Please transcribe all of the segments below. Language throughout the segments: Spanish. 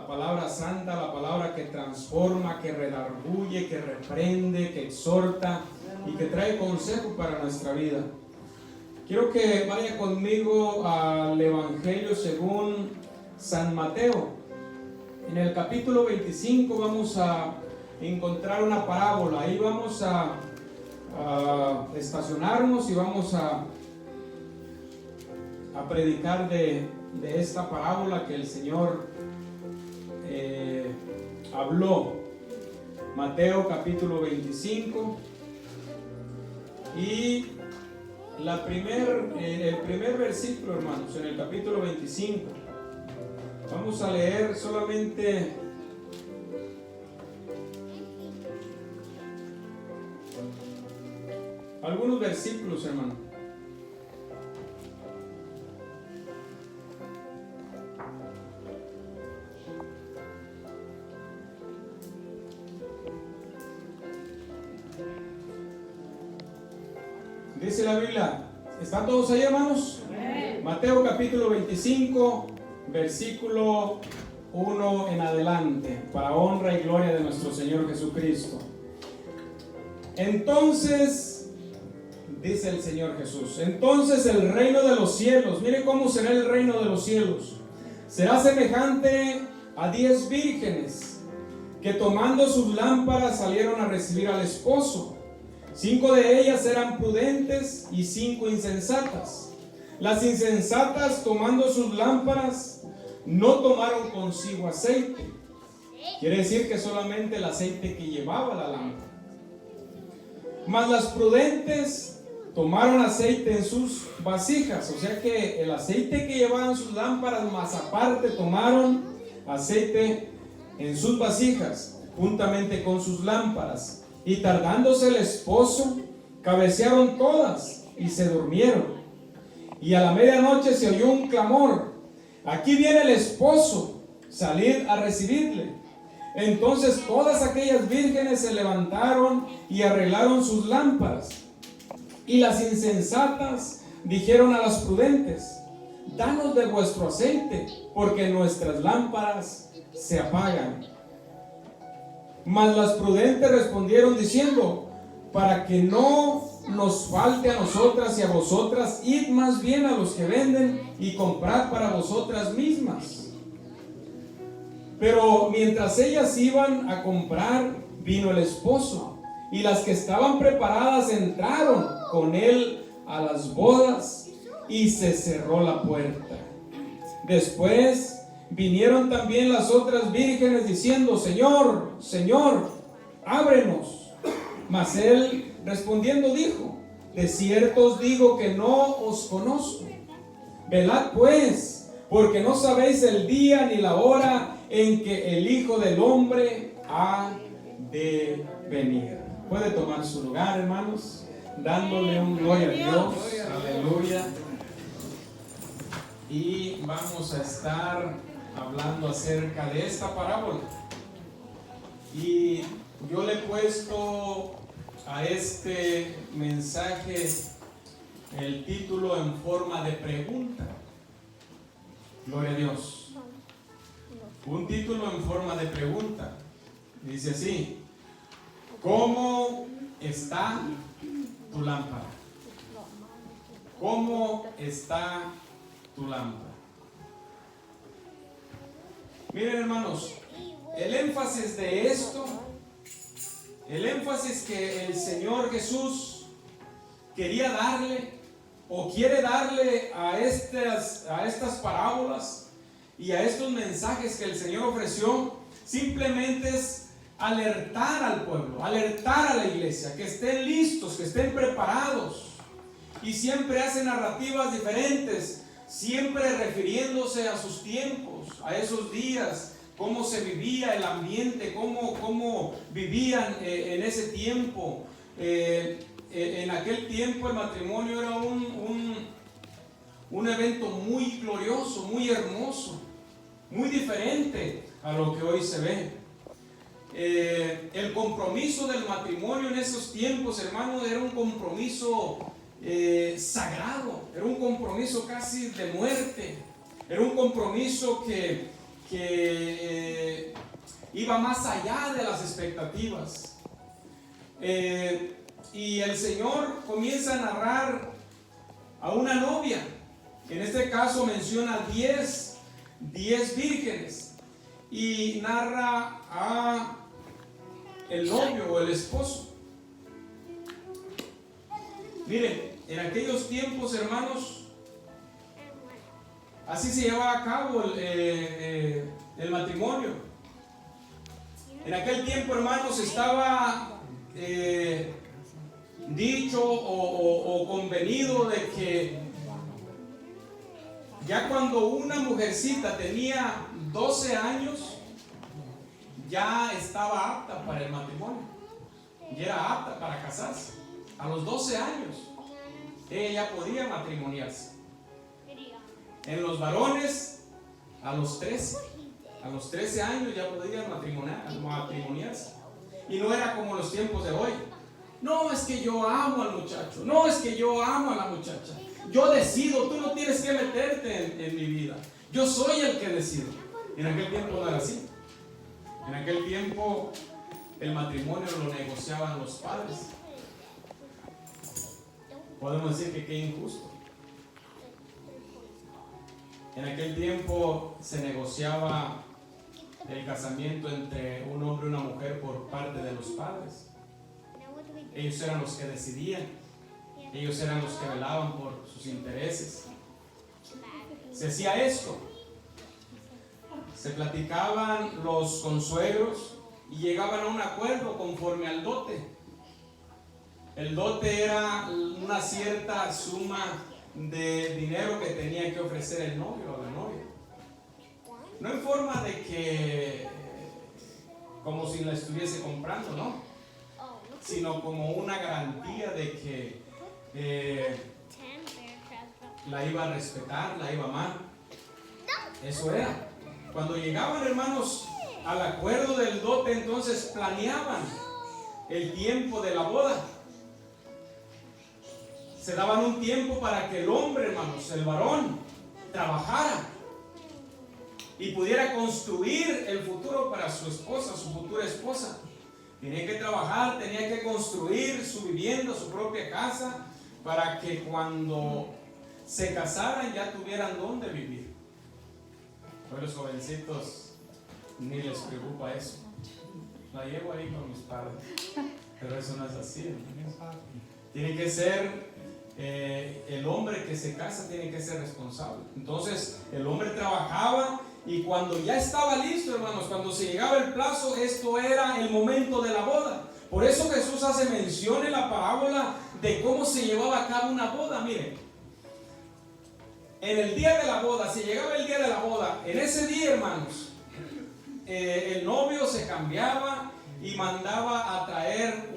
palabra santa, la palabra que transforma, que redarguye, que reprende, que exhorta y que trae consejo para nuestra vida. Quiero que vaya conmigo al Evangelio según San Mateo. En el capítulo 25 vamos a encontrar una parábola. Ahí vamos a estacionarnos y vamos a predicar de esta parábola que el Señor habló. Mateo capítulo 25 y el primer versículo, hermanos, en el capítulo 25. Vamos a leer solamente algunos versículos, hermano. Dice la Biblia, ¿están todos ahí, hermanos? Sí. Mateo capítulo 25, versículo 1 en adelante, para honra y gloria de nuestro Señor Jesucristo. Entonces, dice el Señor Jesús, entonces el reino de los cielos, mire cómo será el reino de los cielos, será semejante a 10 vírgenes que tomando sus lámparas salieron a recibir al esposo. 5 de ellas eran prudentes y 5 insensatas. Las insensatas, tomando sus lámparas, no tomaron consigo aceite. Quiere decir que solamente el aceite que llevaba la lámpara. Mas las prudentes tomaron aceite en sus vasijas. O sea que el aceite que llevaban sus lámparas, más aparte tomaron aceite en sus vasijas, juntamente con sus lámparas. Y tardándose el esposo, cabecearon todas y se durmieron. Y a la medianoche se oyó un clamor: aquí viene el esposo, salid a recibirle. Entonces todas aquellas vírgenes se levantaron y arreglaron sus lámparas. Y las insensatas dijeron a las prudentes: danos de vuestro aceite, porque nuestras lámparas se apagan. Mas las prudentes respondieron diciendo: para que no nos falte a nosotras y a vosotras, id más bien a los que venden y comprad para vosotras mismas. Pero mientras ellas iban a comprar, vino el esposo, y las que estaban preparadas entraron con él a las bodas, y se cerró la puerta. Después vinieron también las otras vírgenes diciendo: Señor, Señor, ábrenos. Mas él respondiendo dijo: de cierto os digo que no os conozco. Velad pues, porque no sabéis el día ni la hora en que el Hijo del Hombre ha de venir. Puede tomar su lugar, hermanos, dándole un gloria a Dios. Aleluya. Y vamos a estar hablando acerca de esta parábola. Y yo le he puesto a este mensaje el título en forma de pregunta. Gloria a Dios. Un título en forma de pregunta. Dice así: ¿cómo está tu lámpara? ¿Cómo está tu lámpara? Miren, hermanos, el énfasis de esto, el énfasis que el Señor Jesús quería darle o quiere darle a estas parábolas y a estos mensajes que el Señor ofreció, simplemente es alertar al pueblo, alertar a la iglesia, que estén listos, que estén preparados. Y siempre hace narrativas diferentes, siempre refiriéndose a sus tiempos, a esos días, cómo se vivía el ambiente, cómo vivían en ese tiempo. En aquel tiempo el matrimonio era un evento muy glorioso, muy hermoso, muy diferente a lo que hoy se ve. El compromiso del matrimonio en esos tiempos, hermano, era un compromiso sagrado, era un compromiso casi de muerte, era un compromiso que que iba más allá de las expectativas. Y el Señor comienza a narrar a una novia, que en este caso menciona 10 vírgenes, y narra a el novio o el esposo. Miren, en aquellos tiempos, hermanos, así se llevaba a cabo el matrimonio. En aquel tiempo, hermanos, estaba dicho o convenido de que ya cuando una mujercita tenía 12 años, ya estaba apta para el matrimonio, ya era apta para casarse. A los 12 años ella podía matrimoniarse. En los varones, a los 13 años ya podían matrimoniarse. Y no era como los tiempos de hoy. No, es que yo amo al muchacho. No, es que yo amo a la muchacha. Yo decido, tú no tienes que meterte en mi vida. Yo soy el que decido. En aquel tiempo no era así. En aquel tiempo el matrimonio lo negociaban los padres. Podemos decir que qué injusto. En aquel tiempo se negociaba el casamiento entre un hombre y una mujer por parte de los padres. Ellos eran los que decidían. Ellos eran los que velaban por sus intereses. Se hacía esto. Se platicaban los consuegros y llegaban a un acuerdo conforme al dote. El dote era una cierta suma de dinero que tenía que ofrecer el novio o la novia. No en forma de que como si la estuviese comprando, no, sino como una garantía de que la iba a respetar, la iba a amar. Eso era. Cuando llegaban, hermanos, al acuerdo del dote, entonces planeaban el tiempo de la boda. Se daban un tiempo para que el hombre, hermanos, el varón, trabajara y pudiera construir el futuro para su esposa, su futura esposa. Tenía que trabajar, tenía que construir su vivienda, su propia casa, para que cuando se casaran ya tuvieran dónde vivir. Hoy los jovencitos ni les preocupa eso. La llevo ahí con mis padres, pero eso no es así, ¿no? Tiene que ser el hombre que se casa, tiene que ser responsable. Entonces el hombre trabajaba y cuando ya estaba listo, hermanos, cuando se llegaba el plazo, esto era el momento de la boda. Por eso Jesús hace mención en la parábola de cómo se llevaba a cabo una boda. Miren, en el día de la boda, si llegaba el día de la boda, en ese día, hermanos, el novio se cambiaba y mandaba a traer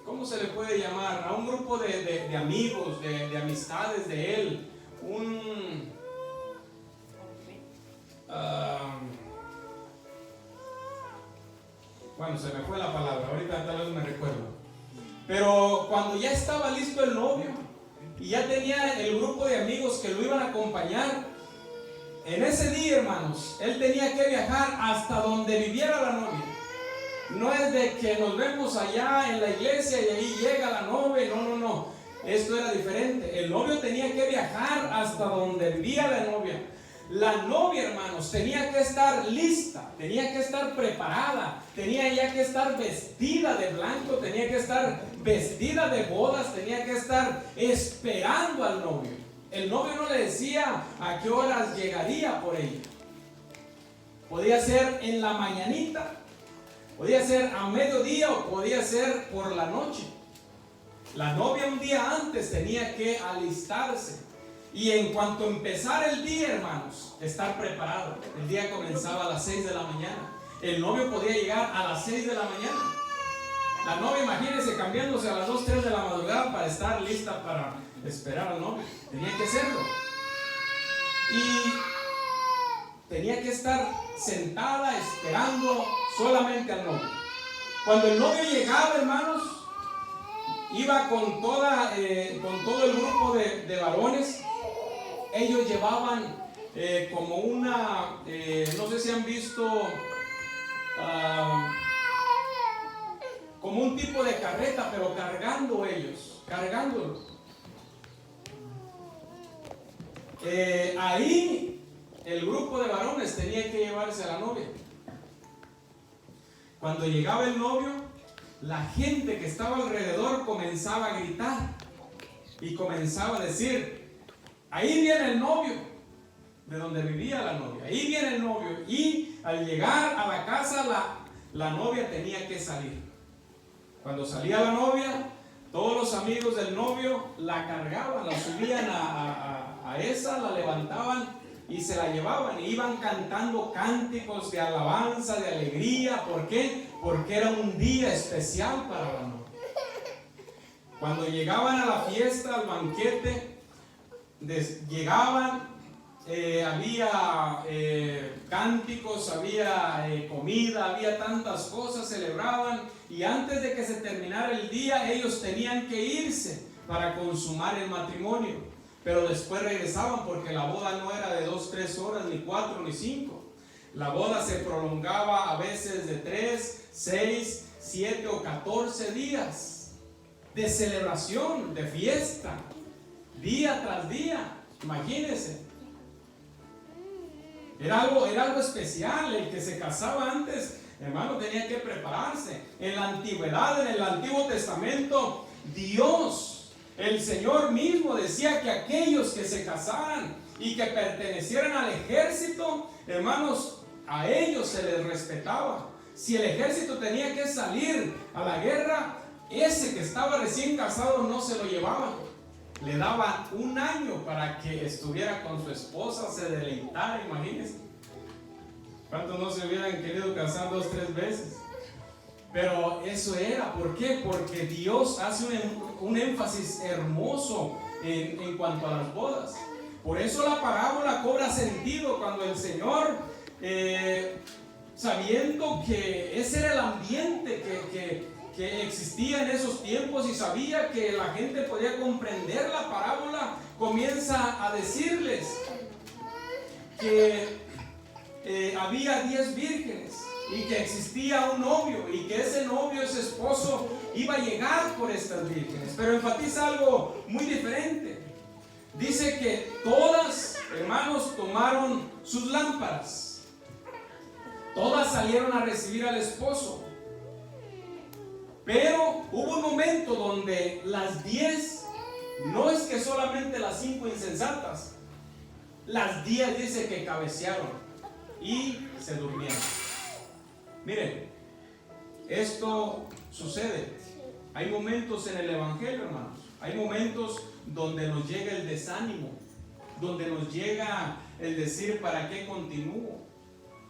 ¿cómo se le puede llamar? A un grupo de amigos, de amistades de él, bueno, se me fue la palabra, ahorita tal vez me recuerdo. Pero cuando ya estaba listo el novio y ya tenía el grupo de amigos que lo iban a acompañar, en ese día, hermanos, él tenía que viajar hasta donde viviera la novia. No es de que nos vemos allá en la iglesia y ahí llega la novia. No. Esto era diferente. El novio tenía que viajar hasta donde vivía la novia. La novia, hermanos, tenía que estar lista, tenía que estar preparada, tenía ya que estar vestida de blanco, tenía que estar vestida de bodas, tenía que estar esperando al novio. El novio no le decía a qué horas llegaría por ella. Podía ser en la mañanita, podía ser a mediodía o podía ser por la noche. La novia un día antes tenía que alistarse. Y en cuanto empezara el día, hermanos, estar preparado. El día comenzaba a las 6 de la mañana. El novio podía llegar a las 6 de la mañana. La novia, imagínense, cambiándose a las 2, 3 de la madrugada para estar lista para esperar al novio. Tenía que hacerlo. Y tenía que estar sentada esperando solamente al novio. Cuando el novio llegaba, hermanos, iba con todo el grupo de varones. Ellos llevaban como una, no sé si han visto, como un tipo de carreta, pero cargándolo. Ahí el grupo de varones tenía que llevarse a la novia. Cuando llegaba el novio, la gente que estaba alrededor comenzaba a gritar y comenzaba a decir: ahí viene el novio, de donde vivía la novia, ahí viene el novio. Y al llegar a la casa, la novia tenía que salir. Cuando salía la novia, todos los amigos del novio la cargaban, la subían a esa, la levantaban y se la llevaban, y iban cantando cánticos de alabanza, de alegría. ¿Por qué? Porque era un día especial para la novia. Cuando llegaban a la fiesta, al banquete, llegaban, había cánticos, había comida, había tantas cosas, celebraban, y antes de que se terminara el día, ellos tenían que irse para consumar el matrimonio. Pero después regresaban, porque la boda no era de 2, 3 horas, ni 4, ni 5. La boda se prolongaba a veces de 3, 6, 7 o 14 días de celebración, de fiesta, día tras día. Imagínense. Era algo especial. El que se casaba antes, hermano, tenía que prepararse. En la antigüedad, en el Antiguo Testamento, Dios, el Señor mismo, decía que aquellos que se casaran y que pertenecieran al ejército, hermanos, a ellos se les respetaba. Si el ejército tenía que salir a la guerra, ese que estaba recién casado no se lo llevaban. Le daban 1 año para que estuviera con su esposa, se deleitara. Imagínense cuántos no se hubieran querido casar 2, 3 veces. Pero eso era, ¿por qué? Porque Dios hace un énfasis hermoso en cuanto a las bodas. Por eso la parábola cobra sentido cuando el Señor, sabiendo que ese era el ambiente que existía en esos tiempos, y sabía que la gente podía comprender la parábola, comienza a decirles que había 10 vírgenes y que existía un novio, y que ese novio, ese esposo, iba a llegar por estas vírgenes. Pero enfatiza algo muy diferente. Dice que todas, hermanos, tomaron sus lámparas. Todas salieron a recibir al esposo. Pero hubo un momento donde las 10, no es que solamente las 5 insensatas, las 10 dice que cabecearon y se durmieron. Miren, esto sucede. Hay momentos en el Evangelio, hermanos. Hay momentos donde nos llega el desánimo, donde nos llega el decir: ¿para qué continúo?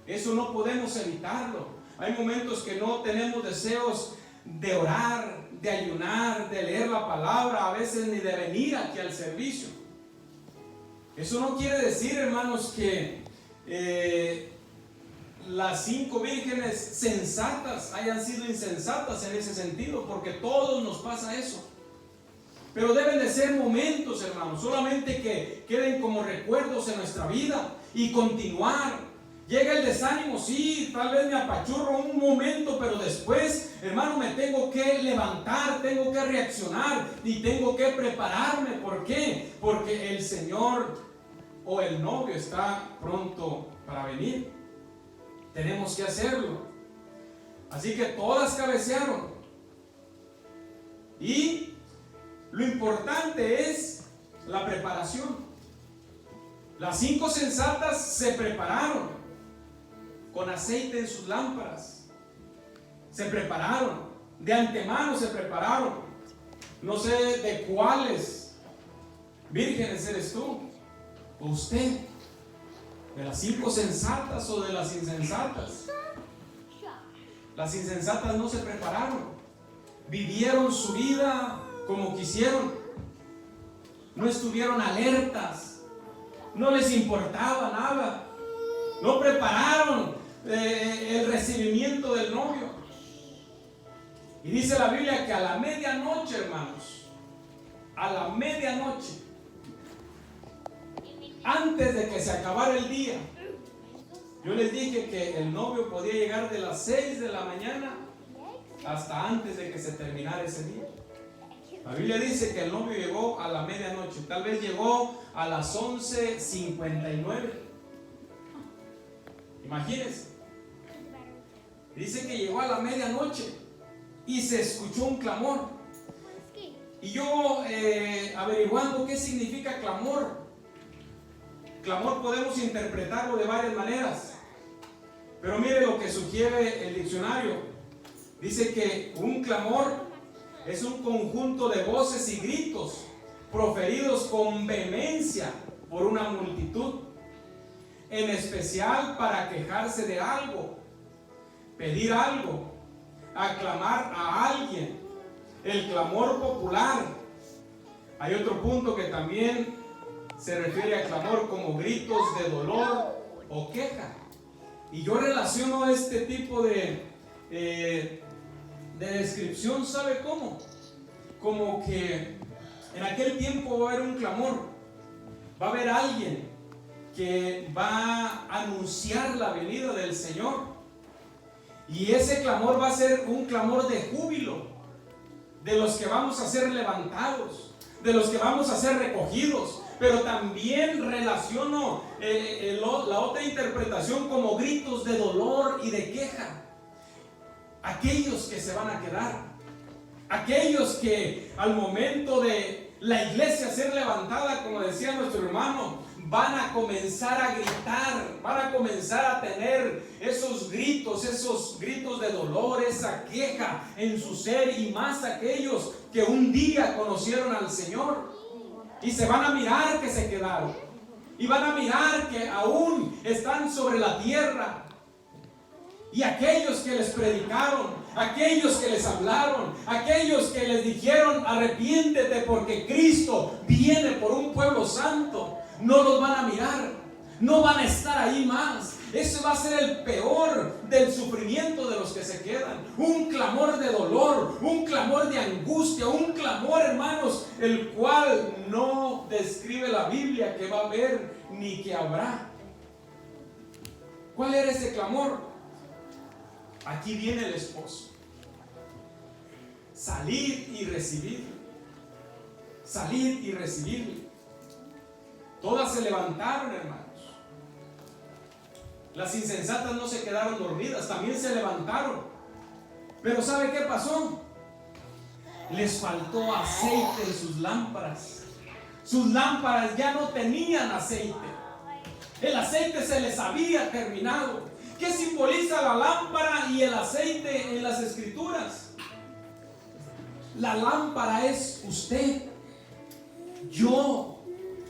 Eso no podemos evitarlo. Hay momentos que no tenemos deseos de orar, de ayunar, de leer la palabra, a veces ni de venir aquí al servicio. Eso no quiere decir, hermanos, que las 5 vírgenes sensatas hayan sido insensatas en ese sentido, porque todos nos pasa eso. Pero deben de ser momentos, hermanos, solamente que queden como recuerdos en nuestra vida y continuar. Llega el desánimo, sí, tal vez me apachurro un momento, pero después, hermano, me tengo que levantar, tengo que reaccionar y tengo que prepararme. ¿Por qué? Porque el Señor o el novio está pronto para venir. Tenemos que hacerlo. Así que todas cabecearon. Y lo importante es la preparación. Las 5 sensatas se prepararon con aceite en sus lámparas. Se prepararon, de antemano se prepararon. No sé de cuáles vírgenes eres tú o usted, de las 5 sensatas o de las insensatas. Las insensatas no se prepararon, vivieron su vida como quisieron, no estuvieron alertas, no les importaba nada, no prepararon el recibimiento del novio. Y dice la Biblia que a la medianoche, hermanos, a la medianoche, antes de que se acabara el día. Yo les dije que el novio podía llegar de las 6 de la mañana hasta antes de que se terminara ese día. La Biblia dice que el novio llegó a la medianoche, tal vez llegó a las 11:59. Imagínense. Dice que llegó a la medianoche y se escuchó un clamor. Y yo averiguando qué significa clamor. Clamor podemos interpretarlo de varias maneras. Pero mire lo que sugiere el diccionario. Dice que un clamor es un conjunto de voces y gritos proferidos con vehemencia por una multitud, en especial para quejarse de algo, pedir algo, aclamar a alguien. El clamor popular. Hay otro punto que también se refiere a clamor como gritos de dolor o queja. Y yo relaciono este tipo de descripción, ¿sabe cómo? Como que en aquel tiempo va a haber un clamor, va a haber alguien que va a anunciar la venida del Señor, y ese clamor va a ser un clamor de júbilo, de los que vamos a ser levantados, de los que vamos a ser recogidos. Pero también relaciono la otra interpretación como gritos de dolor y de queja. Aquellos que se van a quedar, aquellos que al momento de la iglesia ser levantada, como decía nuestro hermano, van a comenzar a gritar, van a comenzar a tener esos gritos de dolor, esa queja en su ser, y más aquellos que un día conocieron al Señor y se van a mirar que se quedaron, y van a mirar que aún están sobre la tierra. Y aquellos que les predicaron, aquellos que les hablaron, aquellos que les dijeron arrepiéntete porque Cristo viene por un pueblo santo, no los van a mirar, no van a estar ahí más. Ese va a ser el peor del sufrimiento de los que se quedan. Un clamor de dolor, un clamor de angustia, un clamor, hermanos, el cual no describe la Biblia que va a haber ni que habrá. ¿Cuál era ese clamor? Aquí viene el esposo. Salid y recibid. Salid y recibid. Todas se levantaron, hermanos. Las insensatas no se quedaron dormidas, también se levantaron. Pero ¿sabe qué pasó? Les faltó aceite en sus lámparas. Sus lámparas ya no tenían aceite. El aceite se les había terminado. ¿Qué simboliza la lámpara y el aceite en las Escrituras? La lámpara es usted, yo,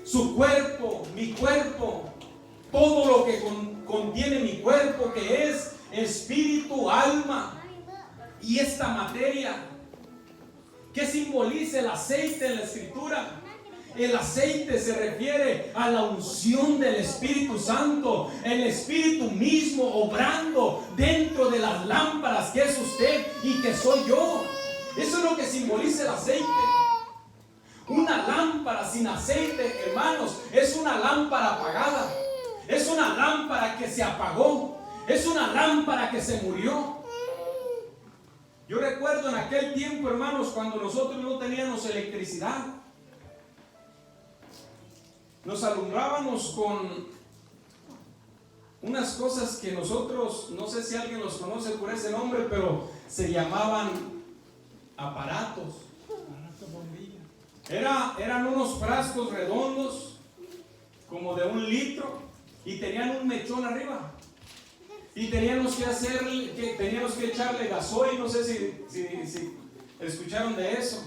su cuerpo, mi cuerpo, todo lo que contiene mi cuerpo, que es espíritu, alma y esta materia. ¿Qué simboliza el aceite en la Escritura? El aceite se refiere a la unción del Espíritu Santo, el Espíritu mismo obrando dentro de las lámparas que es usted y que soy yo. Eso es lo que simboliza el aceite. Una lámpara sin aceite, hermanos, es una lámpara apagada, es una lámpara que se apagó, es una lámpara que se murió. Yo recuerdo en aquel tiempo, hermanos, cuando nosotros no teníamos electricidad, nos alumbrábamos con unas cosas que nosotros, no sé si alguien los conoce por ese nombre, pero se llamaban aparatos. Eran unos frascos redondos, como de 1 litro, y tenían un mechón arriba. Y teníamos que echarle gasoil, no sé si escucharon de eso.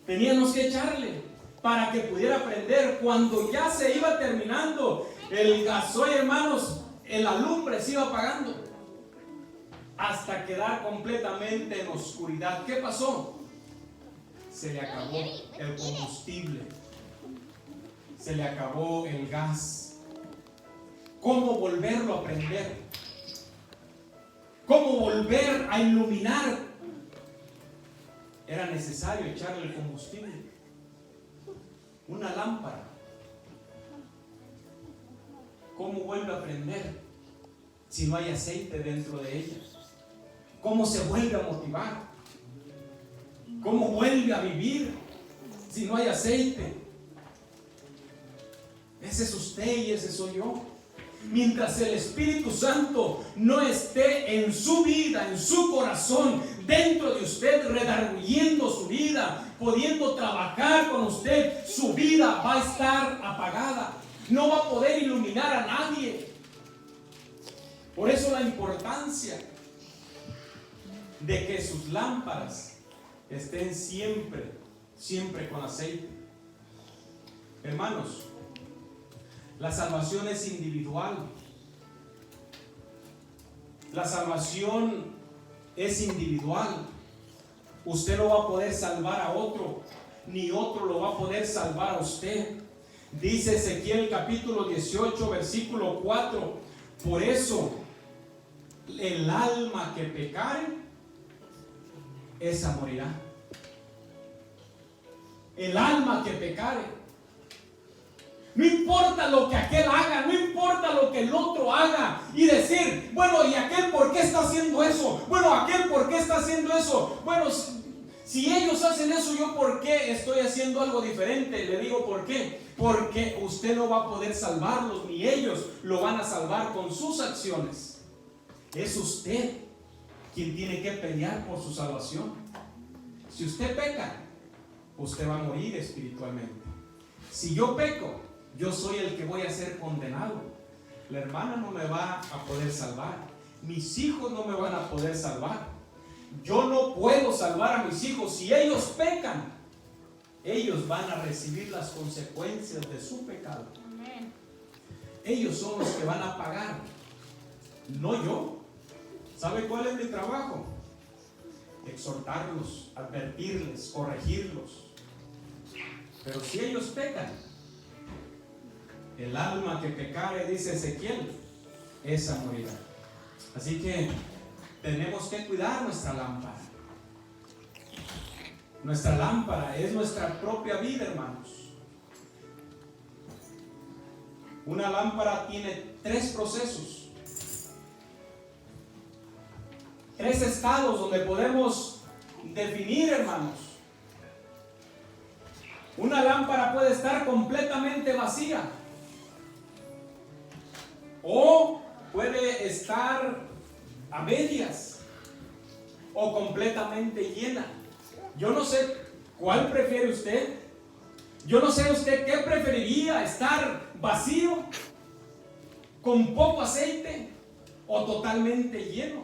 Teníamos que echarle para que pudiera prender. Cuando ya se iba terminando el gasoil, hermanos, el alumbre se iba apagando hasta quedar completamente en oscuridad. ¿Qué pasó? Se le acabó el combustible, se le acabó el gas. ¿Cómo volverlo a prender? ¿Cómo volver a iluminar? Era necesario echarle el combustible. Una lámpara ¿cómo vuelve a prender si no hay aceite dentro de ella? ¿Cómo se vuelve a motivar? ¿Cómo vuelve a vivir si no hay aceite? Ese es usted y ese soy yo. Mientras el Espíritu Santo no esté en su vida, en su corazón, dentro de usted, redarguyendo su vida, pudiendo trabajar con usted, su vida va a estar apagada. No va a poder iluminar a nadie. Por eso la importancia de que sus lámparas estén siempre con aceite. Hermanos, la salvación es individual. La salvación es individual. Usted no va a poder salvar a otro, ni otro lo va a poder salvar a usted. Dice Ezequiel capítulo 18, versículo 4: por eso el alma que pecare, esa morirá. El alma que pecare. No importa lo que aquel haga, no importa lo que el otro haga, y decir, bueno, ¿y aquel por qué está haciendo eso? Bueno, ¿aquel por qué está haciendo eso? Bueno, si ellos hacen eso, ¿yo por qué estoy haciendo algo diferente? Le digo, ¿por qué? Porque usted no va a poder salvarlos, ni ellos lo van a salvar con sus acciones. Es usted quien tiene que pelear por su salvación. Si usted peca, usted va a morir espiritualmente. Si yo peco, yo soy el que voy a ser condenado. La hermana no me va a poder salvar. Mis hijos no me van a poder salvar. Yo no puedo salvar a mis hijos. Si ellos pecan, ellos van a recibir las consecuencias de su pecado. Ellos son los que van a pagar, no yo. ¿Sabe cuál es mi trabajo? Exhortarlos, advertirles, corregirlos. Pero si ellos pecan, el alma que pecare, dice Ezequiel, esa morirá. Así que tenemos que cuidar nuestra lámpara. Nuestra lámpara es nuestra propia vida, hermanos. Una lámpara tiene 3 procesos, 3 estados donde podemos definir, hermanos. Una lámpara puede estar completamente vacía o puede estar a medias o completamente llena. Yo no sé cuál prefiere usted. Yo no sé usted qué preferiría, estar vacío, con poco aceite o totalmente lleno.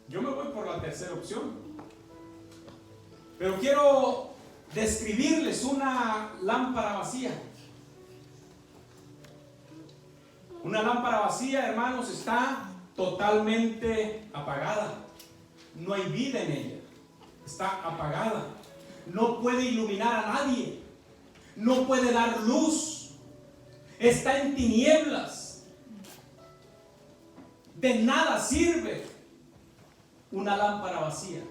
Yo me voy por la tercera opción. Pero quiero describirles una lámpara vacía. Una lámpara vacía, hermanos, está totalmente apagada. No hay vida en ella. Está apagada. No puede iluminar a nadie. No puede dar luz. Está en tinieblas. De nada sirve una lámpara vacía.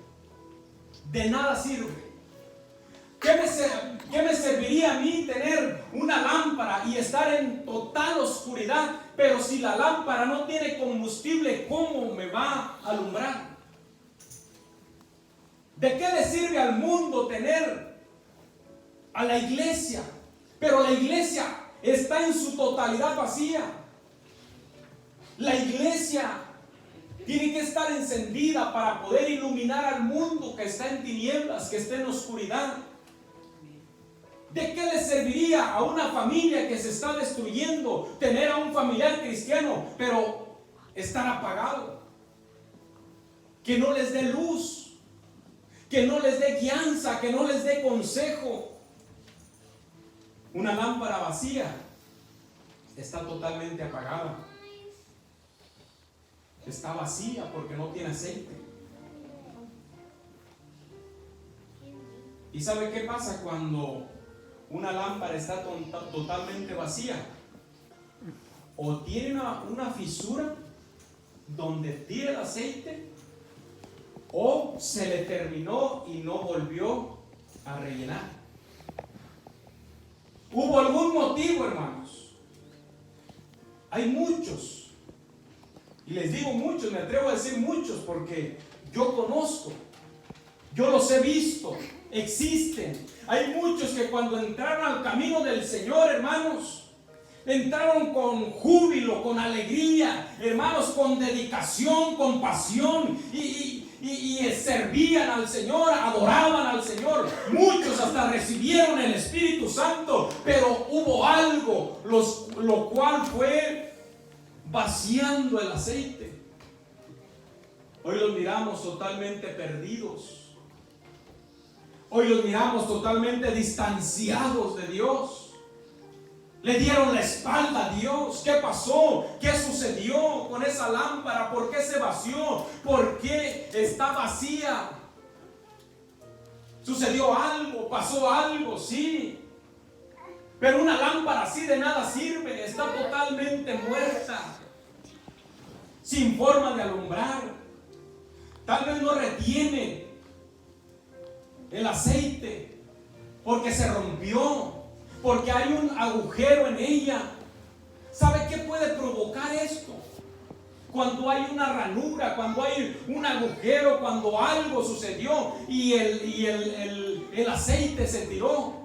De nada sirve. ¿Qué me serviría a mí tener una lámpara y estar en total oscuridad? Pero si la lámpara no tiene combustible, ¿cómo me va a alumbrar? ¿De qué le sirve al mundo tener a la iglesia? Pero la iglesia está en su totalidad vacía. La iglesia tiene que estar encendida para poder iluminar al mundo que está en tinieblas, que está en oscuridad. ¿De qué le serviría a una familia que se está destruyendo tener a un familiar cristiano, pero estar apagado? Que no les dé luz, que no les dé guianza, que no les dé consejo. Una lámpara vacía está totalmente apagada. Está vacía porque no tiene aceite. ¿Y sabe qué pasa cuando una lámpara está totalmente vacía? O tiene una fisura donde tira el aceite, o se le terminó y no volvió a rellenar. Hubo algún motivo, hermanos. Hay muchos, y les digo muchos, me atrevo a decir muchos porque yo conozco, yo los he visto, existen. Hay muchos que cuando entraron al camino del Señor, hermanos, entraron con júbilo, con alegría, hermanos, con dedicación, con pasión, y servían al Señor, adoraban al Señor. Muchos hasta recibieron el Espíritu Santo, pero hubo algo, lo cual fue vaciando el aceite. Hoy los miramos totalmente perdidos. Hoy los miramos totalmente distanciados de Dios. Le dieron la espalda a Dios. ¿Qué pasó? ¿Qué sucedió con esa lámpara? ¿Por qué se vació? ¿Por qué está vacía? ¿Sucedió algo? ¿Pasó algo? Sí. Pero una lámpara así de nada sirve. Está totalmente muerta, sin forma de alumbrar. Tal vez no retiene el aceite porque se rompió, porque hay un agujero en ella. ¿Sabe qué puede provocar esto? Cuando hay una ranura, cuando hay un agujero, cuando algo sucedió y el aceite se tiró.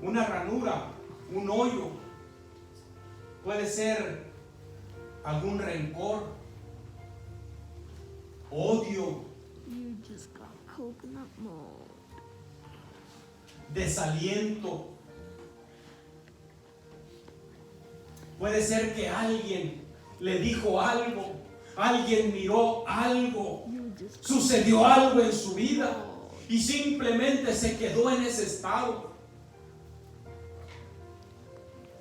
Una ranura, un hoyo, puede ser algún rencor, odio, desaliento. Puede ser que alguien le dijo algo, alguien miró algo, sucedió algo en su vida y simplemente se quedó en ese estado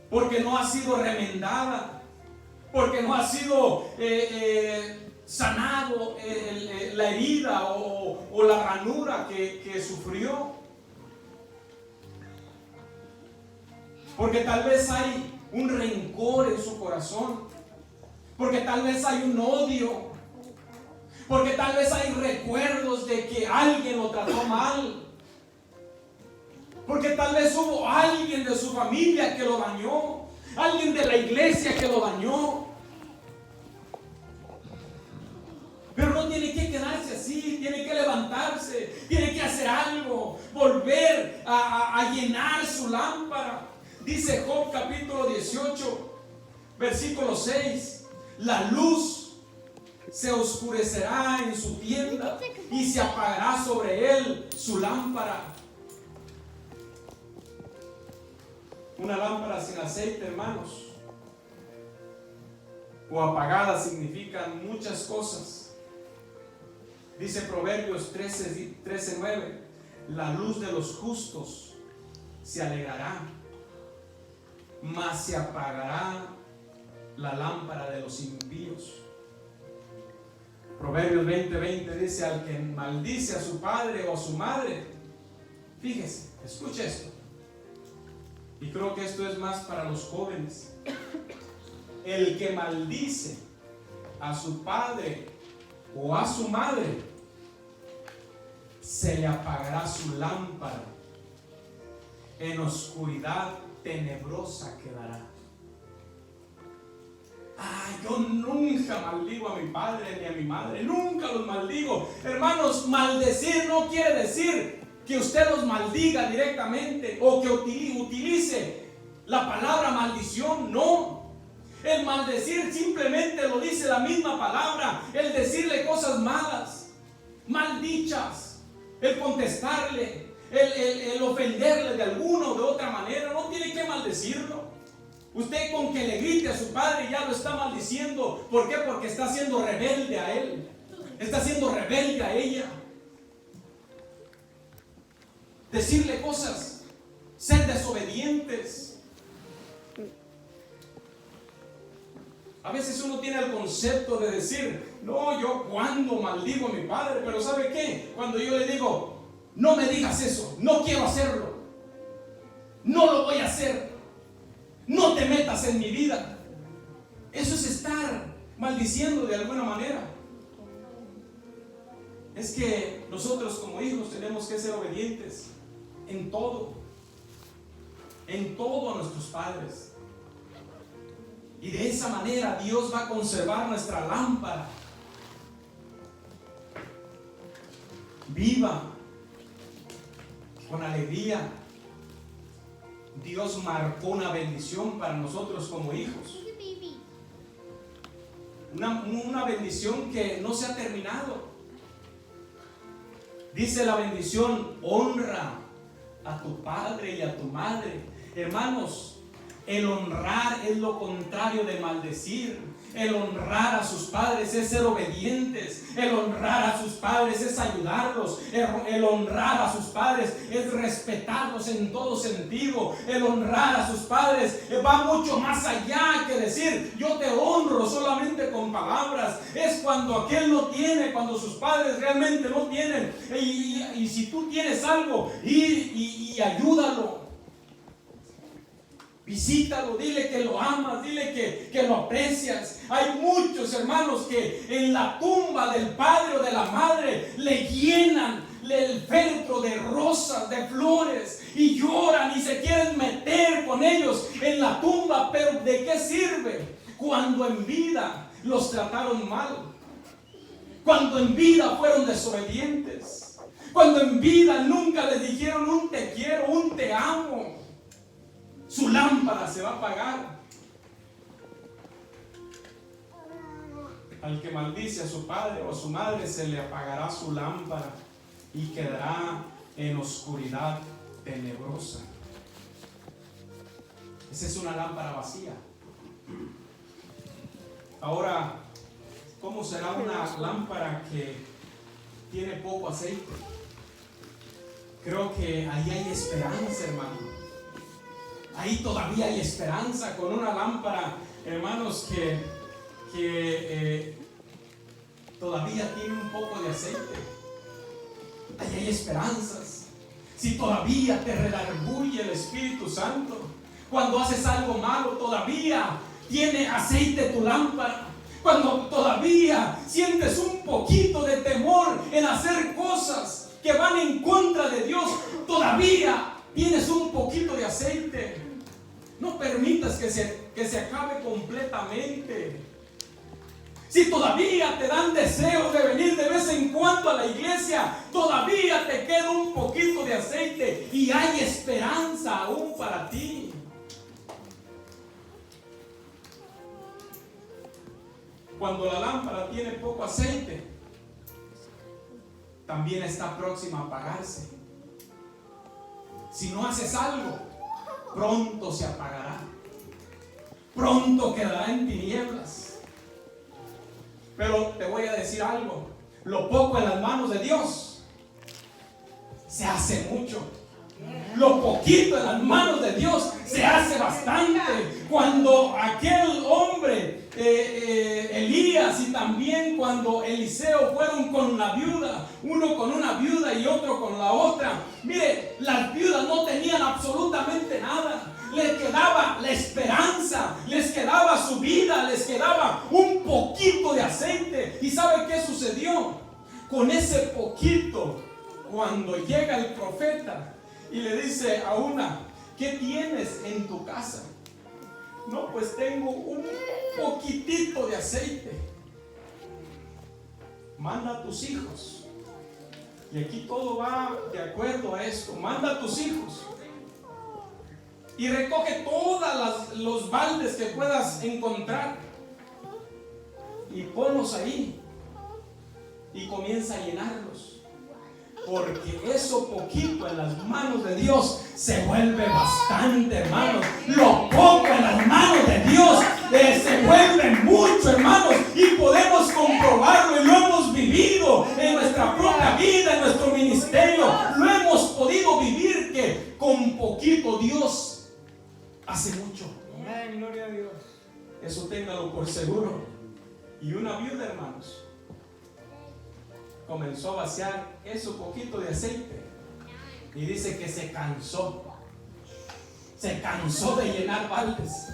porque no ha sido remendada, porque no ha sido sanado la herida o la ranura que sufrió. Porque tal vez hay un rencor en su corazón, porque tal vez hay un odio, porque tal vez hay recuerdos de que alguien lo trató mal, porque tal vez hubo alguien de su familia que lo dañó, alguien de la iglesia que lo dañó. Pero no tiene que quedarse así, tiene que levantarse, tiene que hacer algo, volver a llenar su lámpara. Dice Job capítulo 18, versículo 6, la luz se oscurecerá en su tienda y se apagará sobre él su lámpara. Una lámpara sin aceite, hermanos, o apagada, significan muchas cosas. Dice Proverbios 13:9, la luz de los justos se alegrará, mas se apagará la lámpara de los impíos. Proverbios 20:20 dice, al que maldice a su padre o a su madre, fíjese, escuche esto, y creo que esto es más para los jóvenes, el que maldice a su padre o a su madre, se le apagará su lámpara, en oscuridad tenebrosa quedará. Yo nunca maldigo a mi padre ni a mi madre, nunca los maldigo. Hermanos, maldecir no quiere decir que usted los maldiga directamente o que utilice la palabra maldición, no. El maldecir simplemente lo dice la misma palabra, el decirle cosas malas, maldichas, el contestarle, el ofenderle de alguna o de otra manera. No tiene que maldecirlo. Usted con que le grite a su padre ya lo está maldiciendo. ¿Por qué? Porque está siendo rebelde a él, está siendo rebelde a ella. Decirle cosas, ser desobedientes. A veces uno tiene el concepto de decir, no, yo cuando maldigo a mi padre, pero ¿sabe qué? Cuando yo le digo, no me digas eso, no quiero hacerlo, no lo voy a hacer, no te metas en mi vida, eso es estar maldiciendo de alguna manera. Es que nosotros como hijos tenemos que ser obedientes en todo, en todo a nuestros padres. Y de esa manera Dios va a conservar nuestra lámpara viva, con alegría. Dios marcó una bendición para nosotros como hijos. Una bendición que no se ha terminado. Dice la bendición: honra a tu padre y a tu madre. Hermanos, el honrar es lo contrario de maldecir. El honrar a sus padres es ser obedientes. El honrar a sus padres es ayudarlos. El honrar a sus padres es respetarlos en todo sentido. El honrar a sus padres va mucho más allá que decir yo te honro solamente con palabras. Es cuando aquel no tiene, cuando sus padres realmente no tienen. Y si tú tienes algo, ir y ayúdalo. Visítalo, dile que lo amas, dile que lo aprecias. Hay muchos hermanos que en la tumba del padre o de la madre le llenan el féretro de rosas, de flores, y lloran y se quieren meter con ellos en la tumba. Pero ¿de qué sirve cuando en vida los trataron mal? Cuando en vida fueron desobedientes, cuando en vida nunca les dijeron un te quiero, un te amo. Su lámpara se va a apagar. Al que maldice a su padre o a su madre se le apagará su lámpara y quedará en oscuridad tenebrosa. Esa es una lámpara vacía. Ahora, ¿cómo será una lámpara que tiene poco aceite? Creo que ahí hay esperanza, hermano. Ahí todavía hay esperanza con una lámpara, hermanos, que todavía tiene un poco de aceite. Ahí hay esperanzas. Si todavía te redarguye el Espíritu Santo, cuando haces algo malo, todavía tiene aceite tu lámpara. Cuando todavía sientes un poquito de temor en hacer cosas que van en contra de Dios, todavía tienes un poquito de aceite. No permitas que se acabe completamente. Si todavía te dan deseos de venir de vez en cuando a la iglesia, todavía te queda un poquito de aceite y hay esperanza aún para ti. Cuando la lámpara tiene poco aceite, también está próxima a apagarse. Si no haces algo, pronto se apagará, pronto quedará en tinieblas. Pero te voy a decir algo: lo poco en las manos de Dios se hace mucho. Lo poquito en las manos de Dios se hace bastante. Cuando aquel hombre Elías y también cuando Eliseo fueron con la viuda, uno con una viuda y otro con la otra, mire, las viudas no tenían absolutamente nada. Les quedaba la esperanza, les quedaba su vida, les quedaba un poquito de aceite. ¿Y sabe qué sucedió? Con ese poquito, cuando llega el profeta y le dice a una: ¿qué tienes en tu casa? No, pues tengo un poquitito de aceite. Manda a tus hijos. Y aquí todo va de acuerdo a esto. Manda a tus hijos y recoge todos los baldes que puedas encontrar y ponlos ahí y comienza a llenarlos. Porque eso poquito en las manos de Dios se vuelve bastante, hermanos. Lo poco en las manos de Dios se vuelve mucho, hermanos. Y podemos comprobarlo y lo hemos vivido en nuestra propia vida, en nuestro ministerio. Lo hemos podido vivir, que con poquito Dios hace mucho. Amén, gloria a Dios. Eso téngalo por seguro. Y una viuda, hermanos, comenzó a vaciar eso poquito de aceite y dice que se cansó de llenar baldes.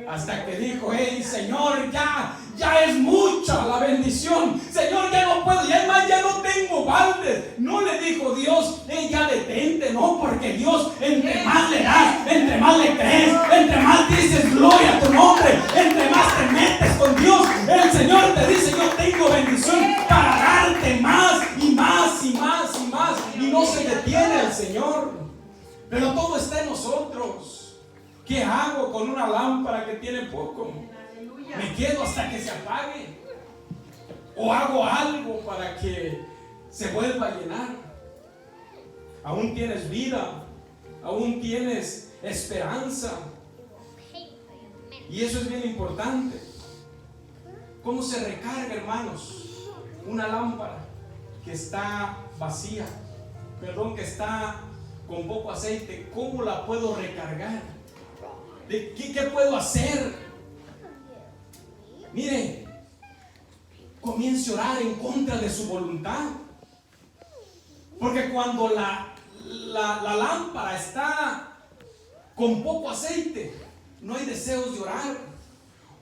Hasta que dijo: hey, Señor, ya es mucha la bendición. Señor, ya no puedo, ya más, ya no tengo baldes. No le dijo Dios: hey, ya detente. No, porque Dios, entre más le das, entre más le crees, entre más dices gloria a tu nombre, entre más te metes con Dios, el Señor te dice: yo tengo bendición para darte más y más y más y más. Y no se detiene el Señor. Pero todo está en nosotros. ¿Qué hago con una lámpara que tiene poco? ¿Me quedo hasta que se apague? ¿O hago algo para que se vuelva a llenar? Aún tienes vida, aún tienes esperanza. Y eso es bien importante. ¿Cómo se recarga, hermanos, una lámpara que está vacía? Que está con poco aceite. ¿Cómo la puedo recargar? ¿Qué puedo hacer? Mire, comience a orar en contra de su voluntad. Porque cuando la lámpara está con poco aceite, no hay deseos de orar.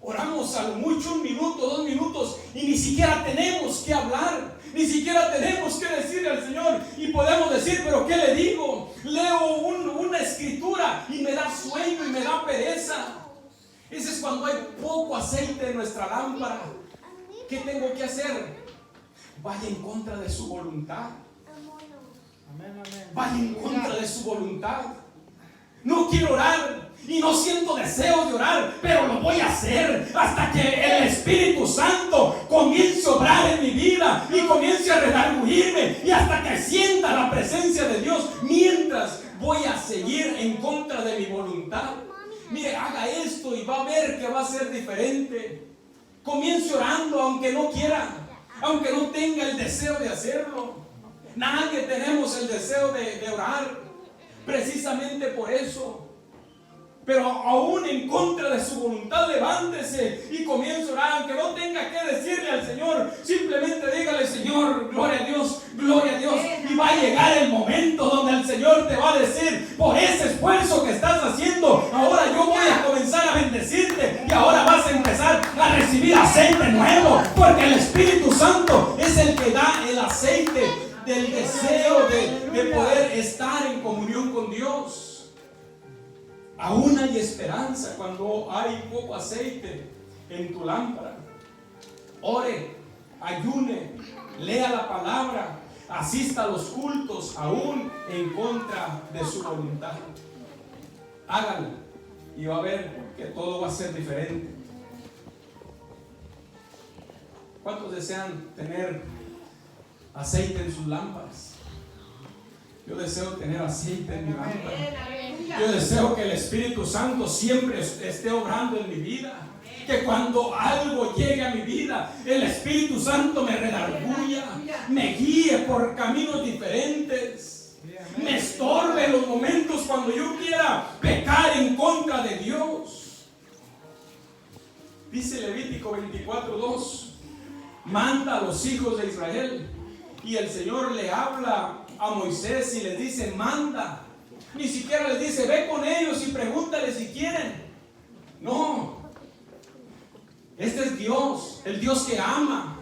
Oramos a lo mucho 1 minuto, 2 minutos, y ni siquiera tenemos que hablar, ni siquiera tenemos que decirle al Señor. Y podemos decir: pero ¿qué le digo? Leo una escritura y me da sueño y me da pereza. Ese es cuando hay poco aceite en nuestra lámpara. ¿Qué tengo que hacer? Vaya en contra de su voluntad. Vaya en contra de su voluntad. No quiero orar y no siento deseos de orar, pero lo voy a hacer hasta que el Espíritu Santo comience a obrar en mi vida y comience a redarguirme, y hasta que sienta la presencia de Dios, mientras voy a seguir en contra de mi voluntad. Mire, haga esto y va a ver que va a ser diferente. Comience orando aunque no quiera, aunque no tenga el deseo de hacerlo. Nadie tenemos el deseo de orar, precisamente por eso. Pero aún en contra de su voluntad, levántese y comience a orar, aunque no tenga que decirle al Señor. Simplemente dígale: Señor, gloria a Dios, gloria a Dios. Y va a llegar el momento donde el Señor te va a decir: por ese esfuerzo que estás haciendo, ahora yo voy a comenzar a bendecirte, y ahora vas a empezar a recibir aceite nuevo, porque el Espíritu Santo es el que da el aceite del deseo de poder estar en comunión con Dios. Aún hay esperanza cuando hay poco aceite en tu lámpara. Ore, ayune, lea la palabra, asista a los cultos, aún en contra de su voluntad. Hágalo y va a ver que todo va a ser diferente. ¿Cuántos desean tener aceite en sus lámparas? Yo deseo tener aceite en mi lámpara. Yo deseo que el Espíritu Santo siempre esté obrando en mi vida. Que cuando algo llegue a mi vida, el Espíritu Santo me redarguya, me guíe por caminos diferentes, me estorbe en los momentos cuando yo quiera pecar en contra de Dios. Dice Levítico 24:2: manda a los hijos de Israel. Y el Señor le habla a Moisés y les dice: manda. Ni siquiera les dice: ve con ellos y pregúntales si quieren. No. Este es Dios, el Dios que ama,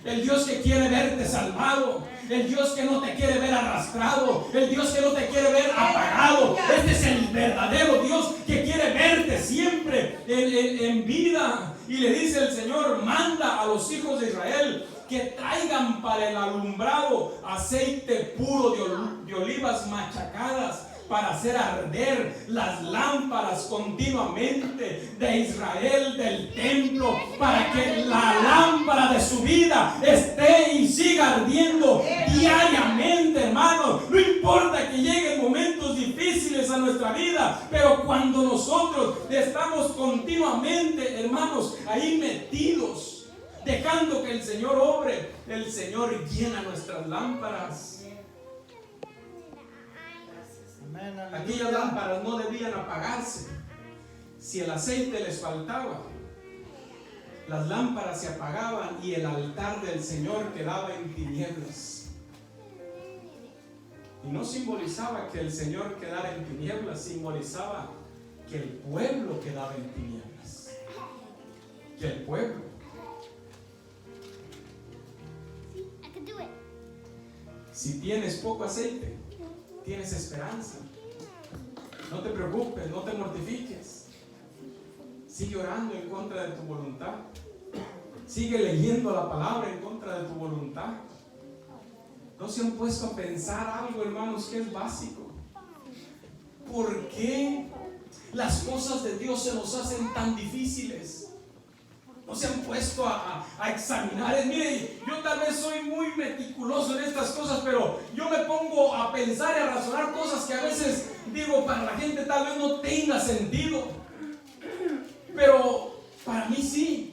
el Dios que quiere verte salvado, el Dios que no te quiere ver arrastrado, el Dios que no te quiere ver apagado. Este es el verdadero Dios que quiere verte siempre en vida. Y le dice el Señor: manda a los hijos de Israel que traigan para el alumbrado aceite puro de olivas machacadas, para hacer arder las lámparas continuamente de Israel, del templo, para que la lámpara de su vida esté y siga ardiendo diariamente, hermanos. No importa que lleguen momentos difíciles a nuestra vida, pero cuando nosotros estamos continuamente, hermanos, ahí metidos, dejando que el Señor obre, el Señor llena nuestras lámparas. Aquellas lámparas no debían apagarse. Si el aceite les faltaba, las lámparas se apagaban y el altar del Señor quedaba en tinieblas. Y no simbolizaba que el Señor quedara en tinieblas, simbolizaba que el pueblo quedaba en tinieblas. Que el pueblo. Si tienes poco aceite, tienes esperanza. No te preocupes, no te mortifiques. Sigue orando en contra de tu voluntad. Sigue leyendo la palabra en contra de tu voluntad. ¿No se han puesto a pensar algo, hermanos, que es básico? ¿Por qué las cosas de Dios se nos hacen tan difíciles? ¿No se han puesto a examinar? Mire, yo tal vez soy muy meticuloso en estas cosas, pero yo me pongo a pensar y a razonar cosas que a veces digo, para la gente tal vez no tenga sentido, pero para mí sí.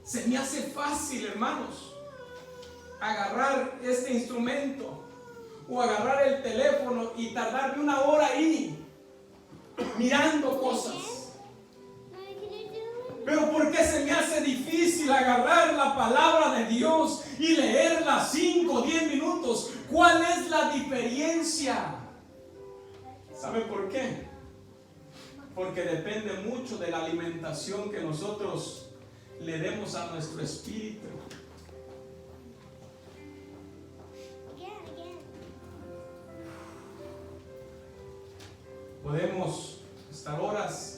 Se me hace fácil, hermanos, agarrar este instrumento o agarrar el teléfono y tardarme una hora ahí mirando cosas. Pero ¿por qué se me hace difícil agarrar la palabra de Dios y leerla 5 o 10 minutos? ¿Cuál es la diferencia? ¿Sabe por qué? Porque depende mucho de la alimentación que nosotros le demos a nuestro espíritu. Podemos estar horas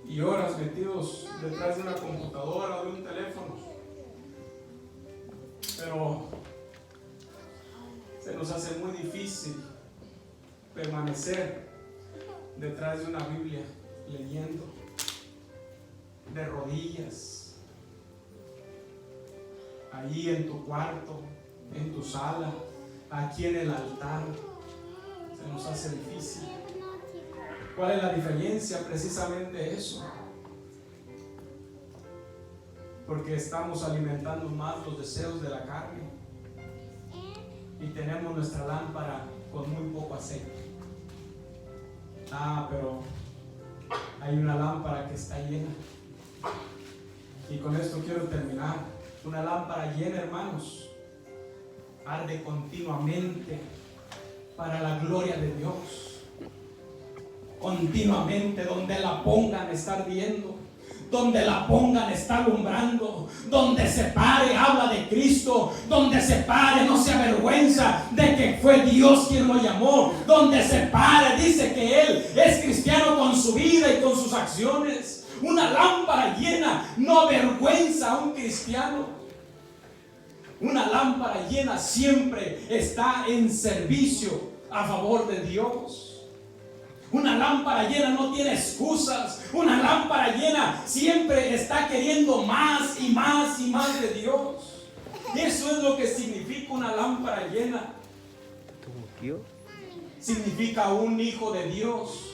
y horas metidos detrás de una computadora o de un teléfono, pero se nos hace muy difícil permanecer detrás de una Biblia leyendo de rodillas, ahí en tu cuarto, en tu sala, aquí en el altar. Se nos hace difícil. ¿Cuál es la diferencia? Precisamente eso. Porque estamos alimentando más los deseos de la carne y tenemos nuestra lámpara con muy poco aceite. Pero hay una lámpara que está llena. Y con esto quiero terminar. Una lámpara llena, hermanos, arde continuamente para la gloria de Dios. Continuamente, donde la pongan está ardiendo, donde la pongan está alumbrando, donde se pare habla de Cristo, donde se pare no se avergüenza de que fue Dios quien lo llamó, donde se pare dice que Él es cristiano con su vida y con sus acciones. Una lámpara llena no avergüenza a un cristiano. Una lámpara llena siempre está en servicio a favor de Dios. Una lámpara llena no tiene excusas. Una lámpara llena siempre está queriendo más y más y más de Dios. Y eso es lo que significa una lámpara llena. Significa un hijo de Dios,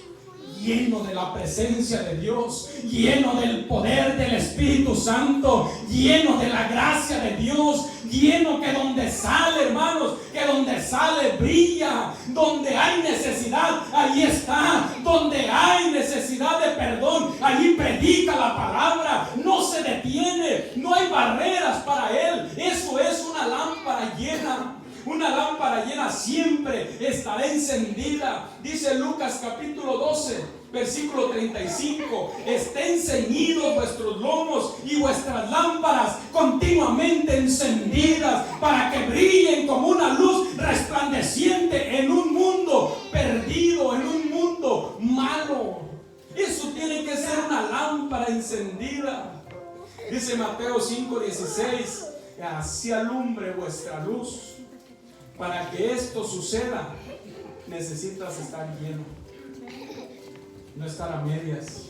lleno de la presencia de Dios, lleno del poder del Espíritu Santo, lleno de la gracia de Dios, lleno que donde sale, hermanos, que donde sale brilla, donde hay necesidad, allí está, donde hay necesidad de perdón, allí predica la palabra, no se detiene, no hay barreras para él. Eso es una lámpara llena. Una lámpara llena siempre estará encendida. Dice Lucas capítulo 12, versículo 35. Estén ceñidos vuestros lomos y vuestras lámparas continuamente encendidas, para que brillen como una luz resplandeciente en un mundo perdido, en un mundo malo. Eso tiene que ser una lámpara encendida. Dice Mateo 5:16. Así alumbre vuestra luz. Para que esto suceda, necesitas estar lleno. No estar a medias,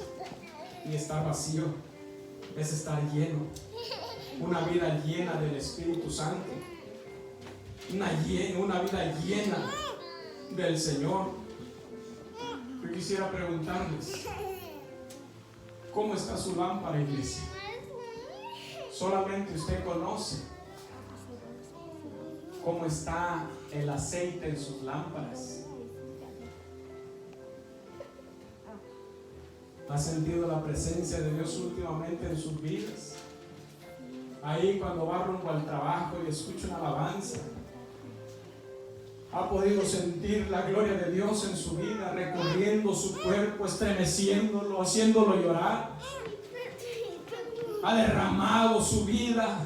ni estar vacío. Es estar lleno. Una vida llena del Espíritu Santo. Una vida llena del Señor. Yo quisiera preguntarles, ¿cómo está su lámpara, iglesia? Solamente usted conoce cómo está el aceite en sus lámparas. ¿Ha sentido la presencia de Dios últimamente en sus vidas? Ahí cuando va rumbo al trabajo y escucha una alabanza, ha podido sentir la gloria de Dios en su vida, recorriendo su cuerpo, estremeciéndolo, haciéndolo llorar. Ha derramado su vida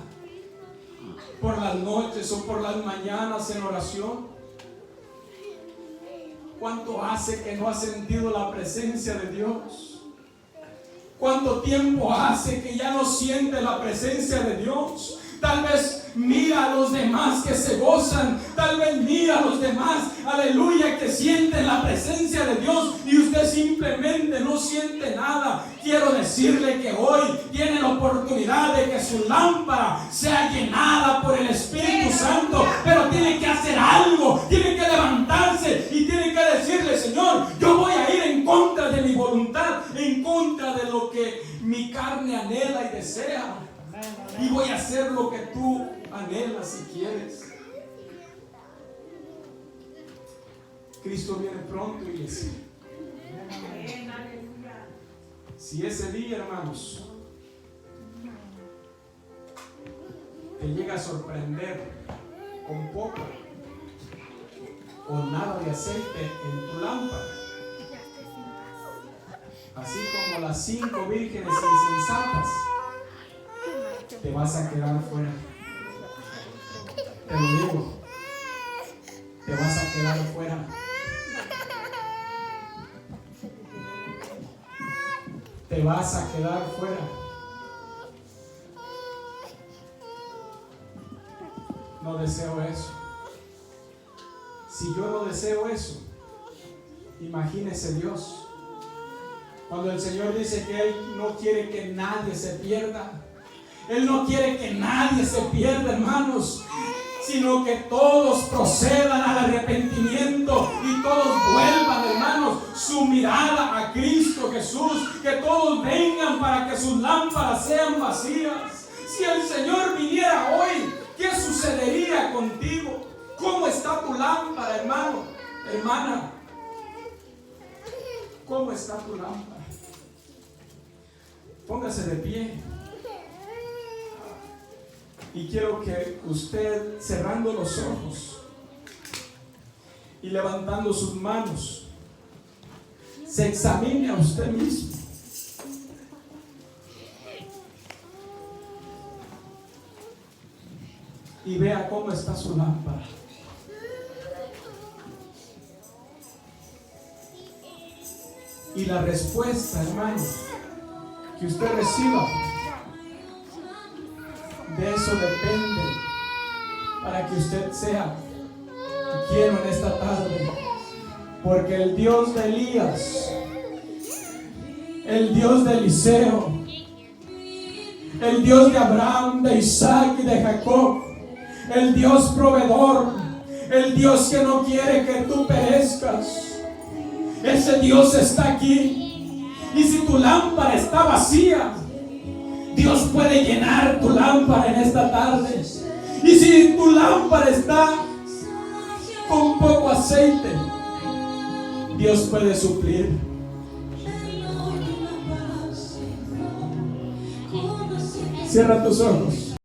por las noches o por las mañanas en oración. ¿Cuánto hace que no ha sentido la presencia de Dios? ¿Cuánto tiempo hace que ya no siente la presencia de Dios? Tal vez mira a los demás que se gozan, tal vez mira a los demás, aleluya, que sienten la presencia de Dios y usted simplemente no siente nada. Quiero decirle que hoy tiene la oportunidad de que su lámpara sea llenada por el Espíritu Santo, pero tiene que hacer algo, tiene que levantarse y tiene que decirle: Señor, yo voy a ir en contra de mi voluntad, en contra de lo que mi carne anhela y desea, y voy a hacer lo que tú anhelas y quieres. Cristo viene pronto, iglesia. Si ese día, hermanos, te llega a sorprender con poco o nada de aceite en tu lámpara, así como las 5 vírgenes insensatas, te vas a quedar fuera. Te lo digo, te vas a quedar fuera. Te vas a quedar fuera. No deseo eso. Si yo no deseo eso, imagínese Dios. Cuando el Señor dice que Él no quiere que nadie se pierda, Él no quiere que nadie se pierda, hermanos, sino que todos procedan al arrepentimiento y todos vuelvan, hermanos, su mirada a Cristo Jesús, que todos vengan para que sus lámparas sean vacías. Si el Señor viniera hoy, ¿qué sucedería contigo? ¿Cómo está tu lámpara, hermano, hermana? ¿Cómo está tu lámpara? Póngase de pie. Y quiero que usted, cerrando los ojos y levantando sus manos, se examine a usted mismo. Y vea cómo está su lámpara. Y la respuesta, hermano, que usted reciba, de eso depende para que usted sea lleno en esta tarde. Porque el Dios de Elías, el Dios de Eliseo, el Dios de Abraham, de Isaac y de Jacob, el Dios proveedor, el Dios que no quiere que tú perezcas, ese Dios está aquí. Y si tu lámpara está vacía, Dios puede llenar tu lámpara en esta tarde. Y si tu lámpara está con poco aceite, Dios puede suplir. Cierra tus ojos.